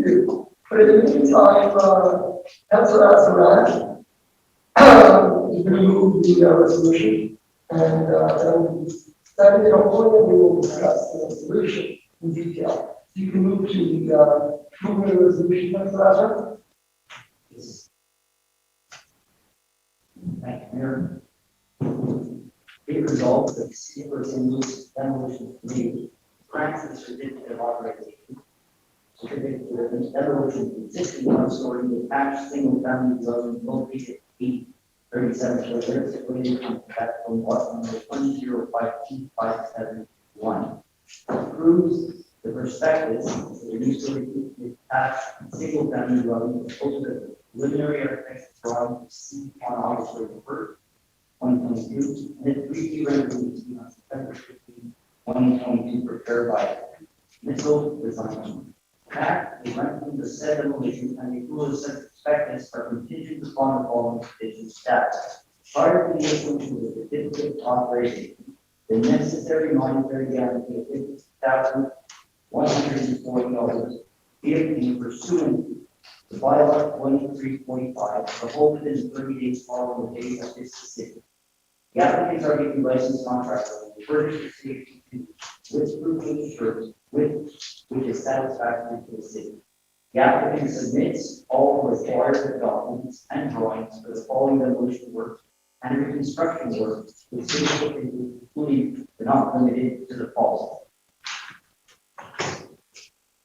do. But in the meantime, Councilor Asaran is going to move the resolution, and then second in a point, we will discuss the resolution in detail. You can move to the resolution, Councilor Asaran. Thank you, Mayor. Be resolved that the City of Saint-Luc's Demolition Committee grants the certificate of authorization. Certificate of demolition of existing one-story detached single-family dwelling located at 837 Shore, situated on the lot number 1052571. Approves the prospectus for the new story detached single-family dwelling proposed as a preliminary architect's drawing received on August 31st, 2022, and then 3D rendering on September 15, 2022, prepared by Missile Design. Fact, the rental the said demolition and the approval of said prospectus are contingent upon the following conditions that prior to the issuance of the certificate of authorization, the necessary monetary guarantee of $50,140 be obtained pursuant to bylaw 2345, the whole within 30 days following the date of this decision. The applicants are given licensed contractor and furnished the city with proof of insurance which is satisfactory to the city. The applicant submits all required documents and drawings for the following demolition work and reconstruction work, with city including but not limited to the following.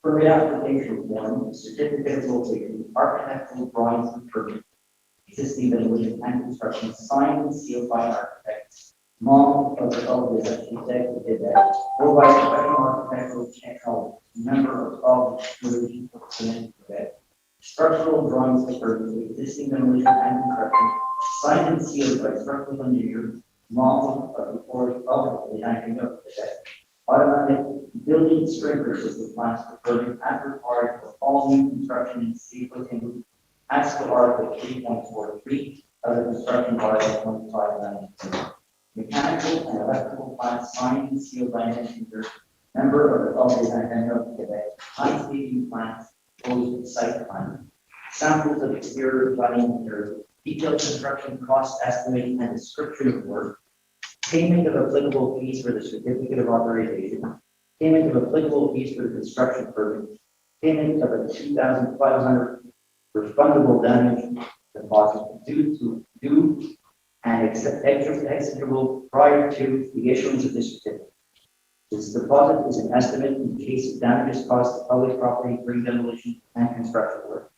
Permit application 1, the certificate of location, architectural drawings and permit, existing demolition and construction, signed and sealed by an architect, mom of the architect did that, or by professional architectural technology, member of the Quebec. Structural drawings and permit, existing demolition and construction, signed and sealed by structural engineer, mom of the Quebec of Quebec. Automatic building sprinkler system plans for permit as required for all new construction in city within as per Article 3.43 of the construction bylaw 2592. Mechanical and electrical plants signed and sealed by an engineer, member of the of Quebec, high staging plants, proposed site plan, samples of exterior planning material, detailed construction cost estimate and description of work, payment of applicable fees for the certificate of authorization, payment of applicable fees for the construction permit, payment of a $2,500 refundable damage deposit due and executable prior to the issuance of this certificate. This deposit is an estimate in case of damages caused to public property during demolition and construction work.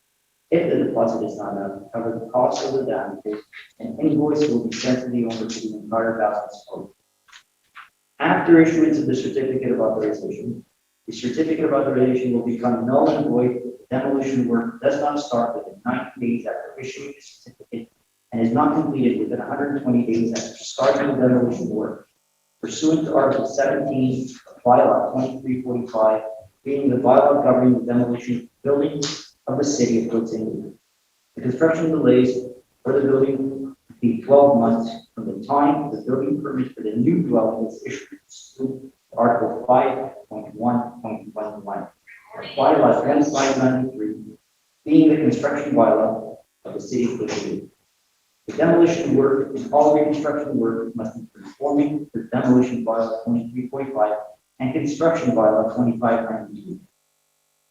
If the deposit is not enough to cover the cost of the damages, an invoice will be sent to the owner for the entire balance owed. After issuance of the certificate of authorization, the certificate of authorization will become null and void if the demolition work does not start within 90 days after issuing the certificate and is not completed within 120 days after starting the demolition work, pursuant to Article 17 of Bylaw 2345, being the bylaw governing the demolition of buildings of the city of Saint-Luc. The construction delays for the building will be 12 months from the time the building permit for the new dwelling is issued to Article 5.1.11 of Bylaw 2593, being the construction bylaw of the city of Saint-Luc. The demolition work and all reconstruction work must be conforming to demolition bylaw 23.5 and construction bylaw 2592.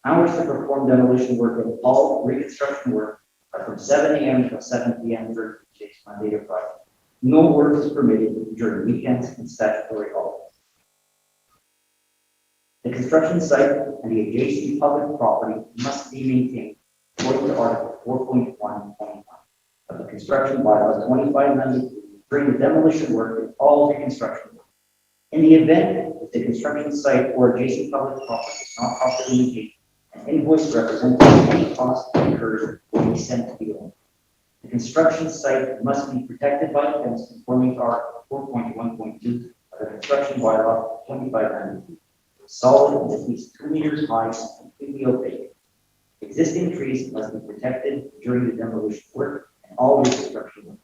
Hours to perform demolition work and all reconstruction work are from 7 a.m. to 7 p.m. during weekdays, Monday to Friday. No work is permitted during weekends and statutory holidays. The construction site and the adjacent public property must be maintained according to Article 4.1.1 of the construction bylaws 2593 during the demolition work and all reconstruction work. In the event that the construction site or adjacent public property is not properly maintained, an invoice representing any cost incurred will be sent to the owner. The construction site must be protected by a fence conforming to Article 4.1.2 of the construction bylaw 2593. Solid and at least 2 meters high and completely opaque. Existing trees must be protected during the demolition work and all reconstruction work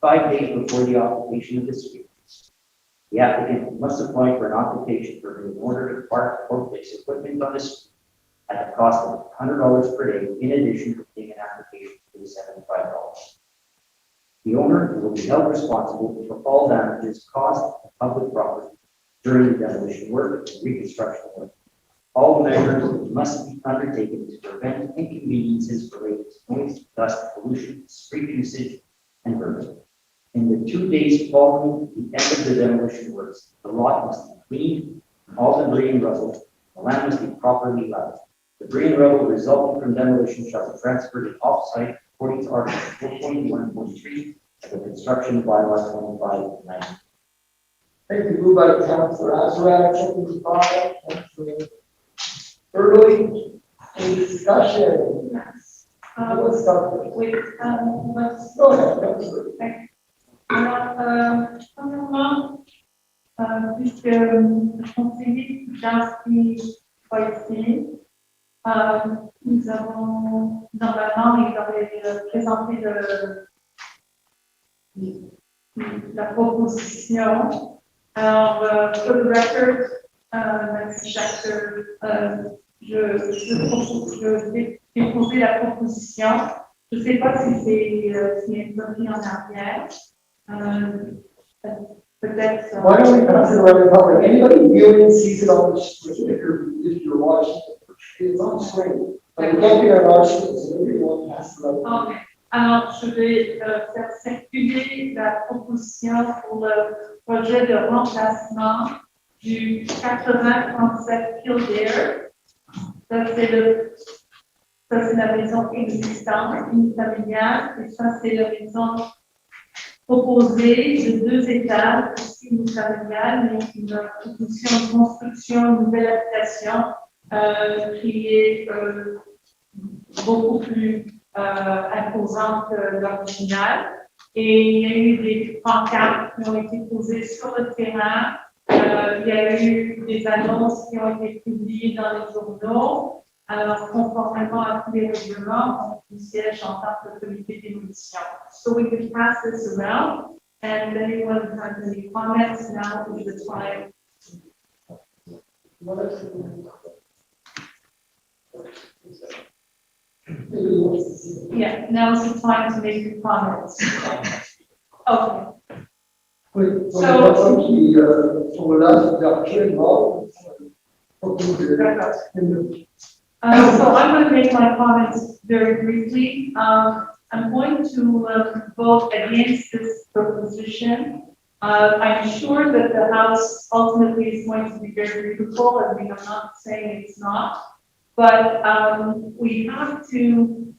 5 days before the occupation of the street. The applicant must apply for an occupation permit in order to park or place equipment on the street. at the cost of $100 per day, in addition to paying an application fee of $75. The owner will be held responsible for all damages caused to public property during the demolition work and reconstruction work. All measures must be undertaken to prevent inconveniences related to noise, dust, pollution, street usage, and burning. In the 2 days following the end of the demolition works, the lot must be cleaned, all debris and rubble, the land must be properly leveled. Debris and rubble resulting from demolition shall be transferred off-site according to Article 421.3 of the Construction Bylaw 2590. Thank you. Moved by Councilor Azra, seconded by Councilor Early. Any discussion? Yes. Let's start with. Oui, let's Go ahead, Councilor. Alors, premièrement, puisque le conseiller j'inscris pas ici, nous avons, normalement, il aurait présenté la proposition. Alors, for the record, Madame Schachter, je vais déposer la proposition. Je ne sais pas si c'est inscrit en arrière. Peut-être. Why don't we pass it around the public? Anybody viewing sees it on the screen if you're watching it. It's on screen. But we can't be on our screen, so everyone pass it around. Okay. Alors, je vais faire circuler la proposition pour le projet de remplacement du 8037 Kildare. Ça, c'est la maison existante, unifamiliale, et ça, c'est la maison proposée de 2 étages, aussi unifamiliale, mais une proposition de construction, une nouvelle habitation qui est beaucoup plus imposante que l'original. Et il y a eu des pancartes qui ont été posées sur le terrain. Il y a eu des annonces qui ont été publiées dans les journaux. Alors, conformément à tous les règlements, on siège en tant que comité d'émission. So we can pass this around, and anyone has any comments now is the time. Yeah, now is the time to make your comments. Okay. Oui, donc la personne qui sont là, c'est actuellement. So I'm going to make my comments very briefly. I'm going to vote against this proposition. I'm sure that the House ultimately is going to be very beautiful. I mean, I'm not saying it's not, but we have to,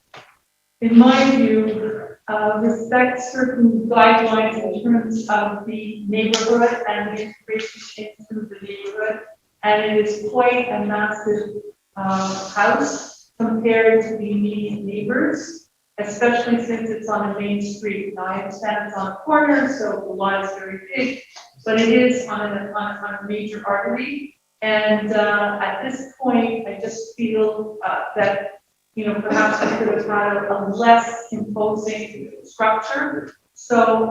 in my view, respect certain guidelines in terms of the neighborhood and the integration into the neighborhood. And it is quite a massive house compared to the immediate neighbors, especially since it's on a main street. Now, I understand it's on a corner, so the lot is very big, but it is on a major artery. And at this point, I just feel that, you know, perhaps we could have had a less imposing structure. So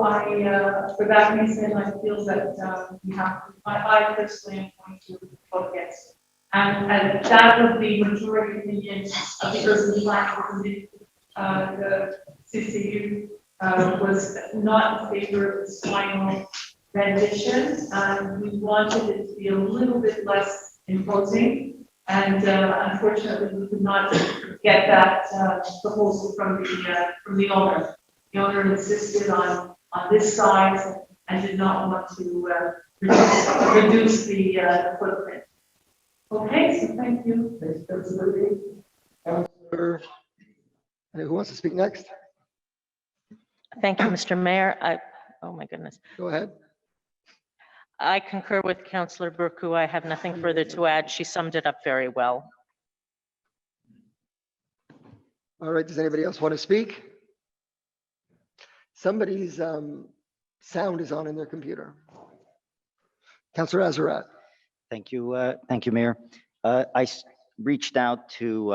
for that reason, I feel that we have to, I personally am going to vote against. And that would be majority opinion of the urban plan committee. The CCU was not in favor of this final rendition, and we wanted it to be a little bit less imposing. And unfortunately, we could not get that proposal from the owner. The owner insisted on this size and did not want to reduce the footprint. Okay, so thank you. Thanks, Councilor. Councilor, who wants to speak next? Thank you, Mr. Mayor. Oh my goodness. Go ahead. I concur with Councillor Burku. I have nothing further to add. She summed it up very well. All right, does anybody else want to speak? Somebody's sound is on in their computer. Councillor Azarat. Thank you, Mayor. I reached out to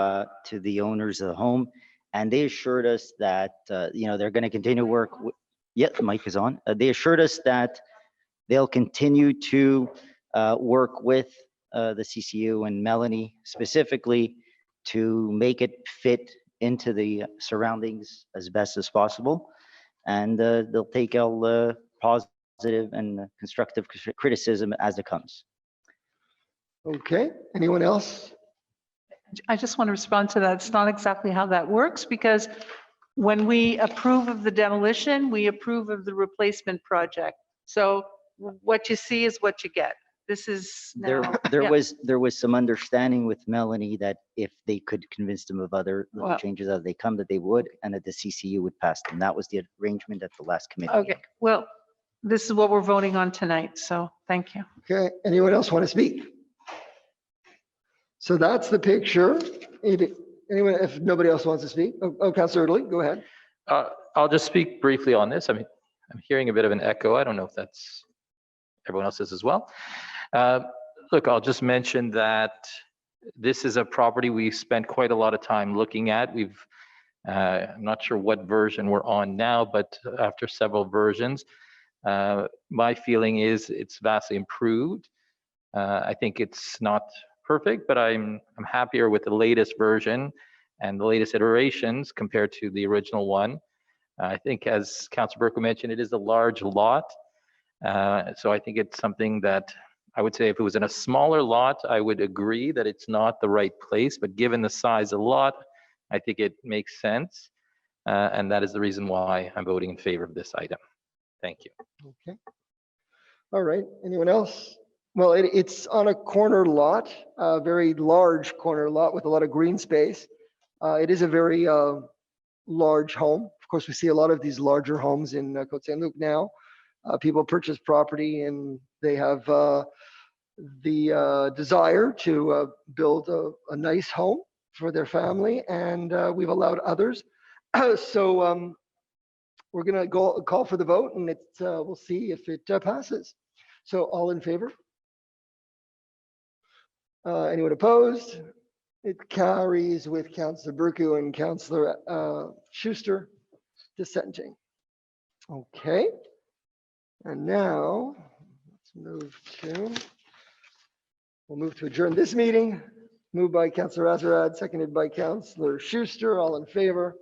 the owners of the home, and they assured us that they're going to continue to work. Yeah, the mic is on. They assured us that they'll continue to work with the CCU and Melanie specifically to make it fit into the surroundings as best as possible. And they'll take all positive and constructive criticism as it comes. Okay, anyone else? I just want to respond to that. It's not exactly how that works because when we approve of the demolition, we approve of the replacement project. So what you see is what you get. This is now. There yeah. was some understanding with Melanie that if they could convince them of other little Well- changes as they come, that they would, and that the CCU would pass them. That was the arrangement at the last committee. Okay, well, this is what we're voting on tonight, so thank you. Okay, anyone else want to speak? So that's the picture. Anyone, if nobody else wants to speak? Oh, Councillor Italy, go ahead. I'll just speak briefly on this. I mean, I'm hearing a bit of an echo. I don't know if that's everyone else is as well. Look, I'll just mention that this is a property we spent quite a lot of time looking at. I'm not sure what version we're on now, but after several versions, my feeling is it's vastly improved. I think it's not perfect, but I'm happier with the latest version and the latest iterations compared to the original one. I think, as Councillor Burko mentioned, it is a large lot. So I think it's something that I would say if it was in a smaller lot, I would agree that it's not the right place, but given the size of the lot, I think it makes sense. And that is the reason why I'm voting in favor of this item. Thank you. Okay. All right, anyone else? Well, it's on a corner lot, a very large corner lot with a lot of green space. It is a very large home. Of course, we see a lot of these larger homes in Côte Saint-Luc now. People purchase property and they have the desire to build a nice home for their family, and we've allowed others. So we're gonna call for the vote, and we'll see if it passes. So all in favor? Anyone opposed? It carries with Councillor Burku and Councillor Schuster dissenting. Okay. And now we'll move to adjourn this meeting. Moved by Councillor Azarad, seconded by Councillor Schuster. All in favor?